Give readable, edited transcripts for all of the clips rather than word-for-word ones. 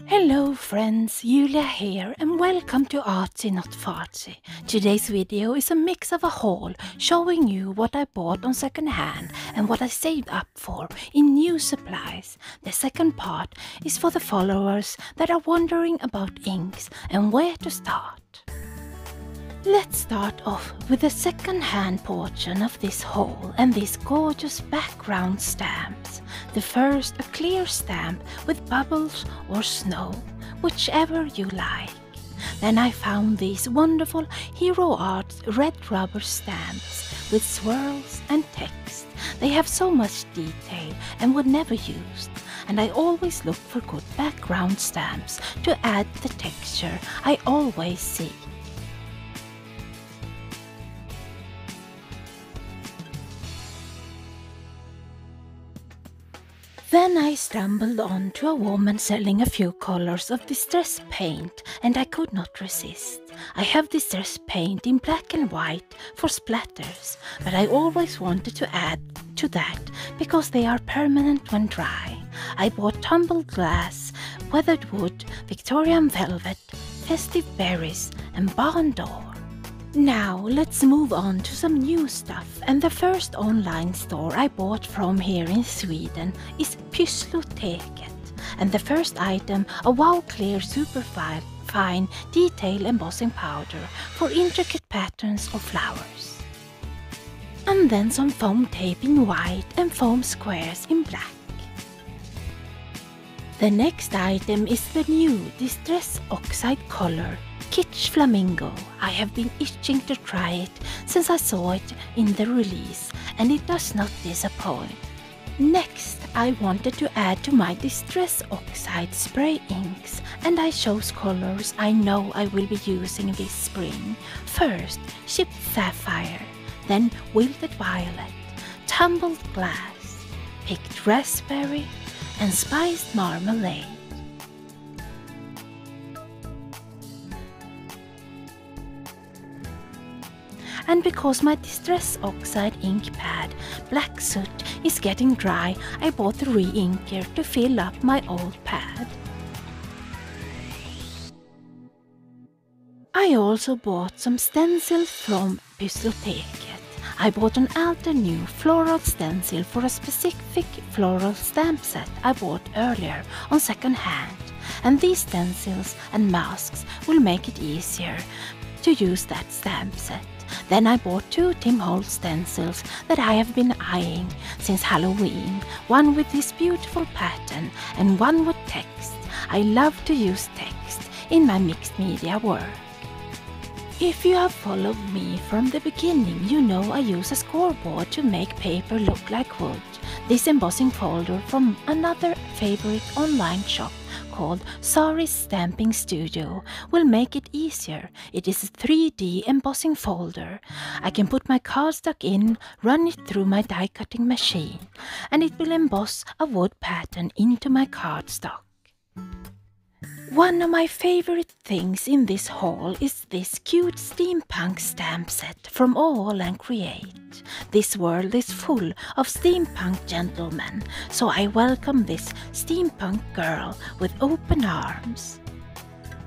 Hello friends, Julia here and welcome to Artsy Not Fartsy. Today's video is a mix of a haul showing you what I bought on second hand and what I saved up for in new supplies. The second part is for the followers that are wondering about inks and where to start. Let's start off with the second-hand portion of this haul and these gorgeous background stamps. The first, a clear stamp with bubbles or snow, whichever you like. Then I found these wonderful Hero Arts red rubber stamps with swirls and text. They have so much detail and were never used. And I always look for good background stamps to add the texture I always see. Then I stumbled onto a woman selling a few colors of distress paint and I could not resist. I have distress paint in black and white for splatters, but I always wanted to add to that because they are permanent when dry. I bought tumbled glass, weathered wood, Victorian velvet, festive berries and barn door. Now let's move on to some new stuff, and the first online store I bought from here in Sweden is Pyssloteket, and the first item a wow clear super fine detail embossing powder for intricate patterns or flowers. And then some foam tape in white and foam squares in black. The next item is the new Distress Oxide color Kitch Flamingo. I have been itching to try it since I saw it in the release and it does not disappoint. Next, I wanted to add to my Distress Oxide spray inks and I chose colors I know I will be using this spring. First, chipped sapphire, then wilted violet, tumbled glass, picked raspberry and spiced marmalade. And because my Distress Oxide inkpad Black Soot is getting dry, I bought the re-inker to fill up my old pad. I also bought some stencils from Pyssloteket. I bought an Alternew floral stencil for a specific floral stamp set I bought earlier on second hand. And these stencils and masks will make it easier to use that stamp set. Then I bought two Tim Holtz stencils that I have been eyeing since Halloween, one with this beautiful pattern and one with text. I love to use text in my mixed media work. If you have followed me from the beginning, you know I use a scoreboard to make paper look like wood. This embossing folder from another favorite online shop called Sari's Stamping Studio will make it easier. It is a 3D embossing folder. I can put my cardstock in, run it through my die cutting machine, and it will emboss a wood pattern into my cardstock. One of my favorite things in this haul is this cute steampunk stamp set from AALL Create. This world is full of steampunk gentlemen, so I welcome this steampunk girl with open arms.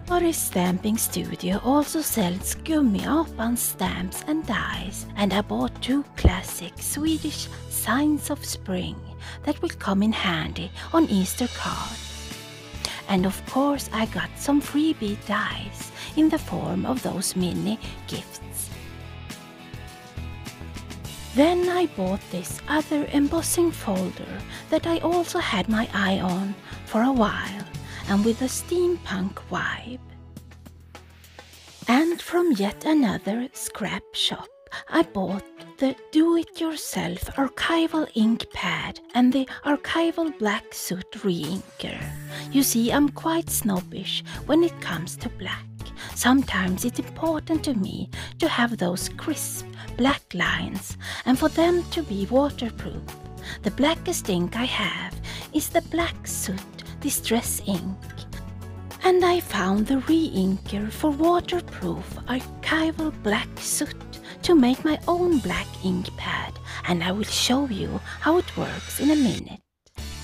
Sari's Stamping Studio also sells Gummiapan stamps and dies, and I bought two classic Swedish signs of spring that will come in handy on Easter cards. And of course I got some freebie dies in the form of those mini gifts. Then I bought this other embossing folder that I also had my eye on for a while and with a steampunk vibe. And from yet another scrap shop I bought the do-it-yourself archival ink pad and the Arcival Black Soot re-inker. You see, I'm quite snobbish when it comes to black. Sometimes it's important to me to have those crisp black lines and for them to be waterproof. The blackest ink I have is the Black Soot Distress ink. And I found the re-inker for waterproof Arcival Black Soot to make my own black ink pad, and I will show you how it works in a minute.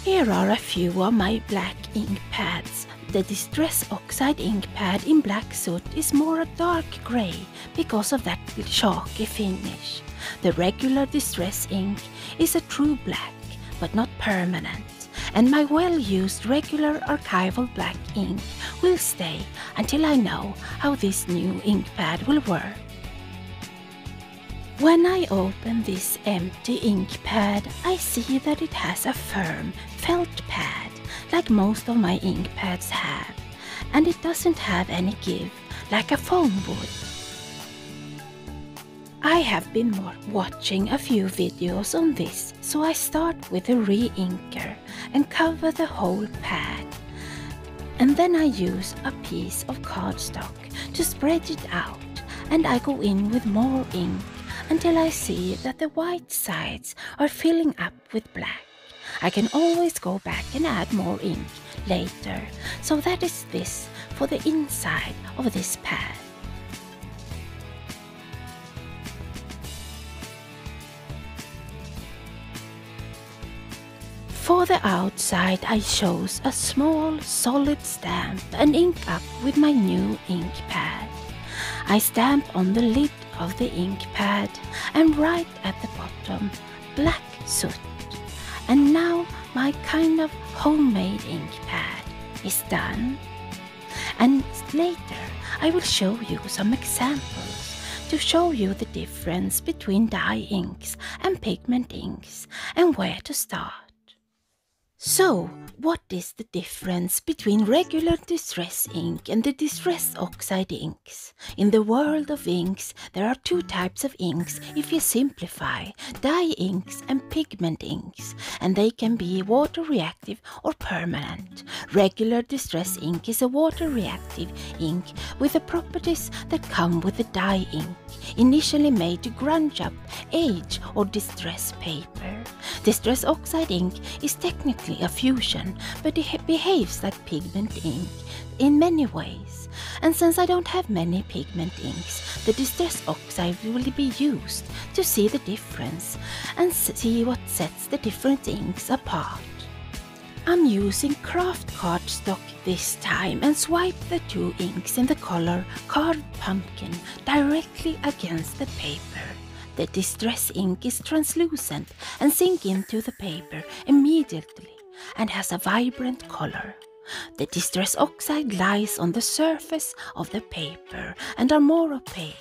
Here are a few of my black ink pads. The Distress Oxide ink pad in black soot is more a dark grey because of that chalky finish. The regular Distress ink is a true black, but not permanent, and my well-used regular Arcival Black ink will stay until I know how this new ink pad will work. When I open this empty ink pad, I see that it has a firm felt pad, like most of my ink pads have, and it doesn't have any give, like a foam would. I have been watching a few videos on this, so I start with a re-inker and cover the whole pad. And then I use a piece of cardstock to spread it out, and I go in with more ink until I see that the white sides are filling up with black. I can always go back and add more ink later, so that is this for the inside of this pad. For the outside, I chose a small solid stamp and ink up with my new ink pad. I stamp on the lid of the ink pad and right at the bottom, black soot. And now my kind of homemade ink pad is done. And later I will show you some examples to show you the difference between dye inks and pigment inks and where to start. So, what is the difference between regular Distress ink and the Distress Oxide inks? In the world of inks, there are two types of inks if you simplify, dye inks and pigment inks, and they can be water reactive or permanent. Regular Distress ink is a water reactive ink with the properties that come with the dye ink, initially made to grunge up, age or distress paper. Distress Oxide ink is technically a fusion, but it behaves like pigment ink in many ways. And since I don't have many pigment inks, the Distress Oxide will be used to see the difference and see what sets the different inks apart. I'm using craft cardstock this time and swipe the two inks in the color Card Pumpkin directly against the paper. The Distress ink is translucent and sink into the paper immediately and has a vibrant color. The Distress Oxide lies on the surface of the paper and are more opaque,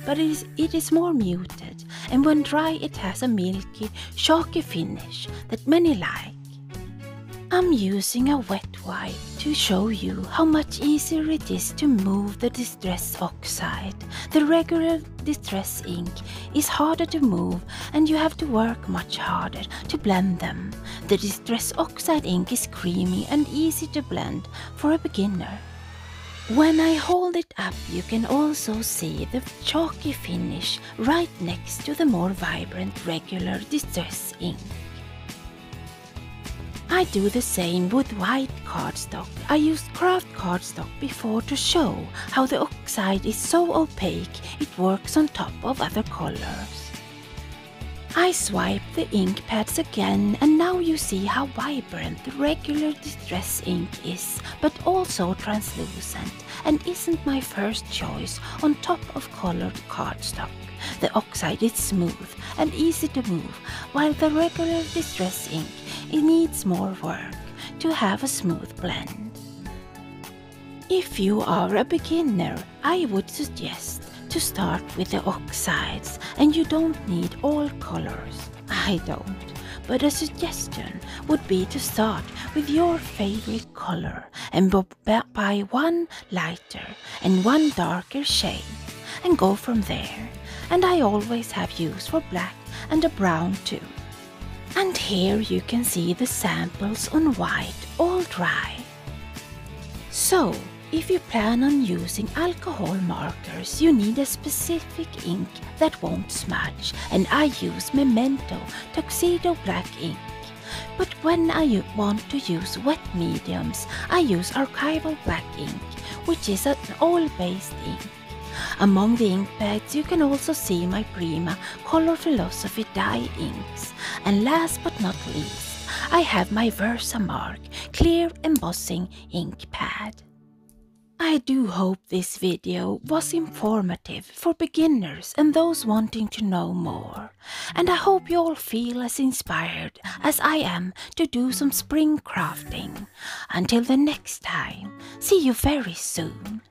but it is more muted, and when dry it has a milky, chalky finish that many like. I'm using a wet wipe to show you how much easier it is to move the Distress Oxide. The regular Distress ink is harder to move and you have to work much harder to blend them. The Distress Oxide ink is creamy and easy to blend for a beginner. When I hold it up, you can also see the chalky finish right next to the more vibrant regular Distress ink. I do the same with white cardstock. I used craft cardstock before to show how the oxide is so opaque it works on top of other colors. I swipe the ink pads again, and now you see how vibrant the regular Distress ink is, but also translucent, and isn't my first choice on top of colored cardstock. The oxide is smooth and easy to move, while the regular Distress ink needs more work to have a smooth blend. If you are a beginner, I would suggest to start with the oxides, and you don't need all colors. I don't, but a suggestion would be to start with your favorite color and buy one lighter and one darker shade and go from there. And I always have use for black and a brown too. And here you can see the samples on white, all dry. So, if you plan on using alcohol markers, you need a specific ink that won't smudge, and I use Memento Tuxedo Black ink. But when I want to use wet mediums, I use Arcival Black ink, which is an oil-based ink. Among the ink pads you can also see my Prima Color Philosophy dye inks. And last but not least, I have my Versamark clear embossing ink pad. I do hope this video was informative for beginners and those wanting to know more, and I hope you all feel as inspired as I am to do some spring crafting. Until the next time, see you very soon.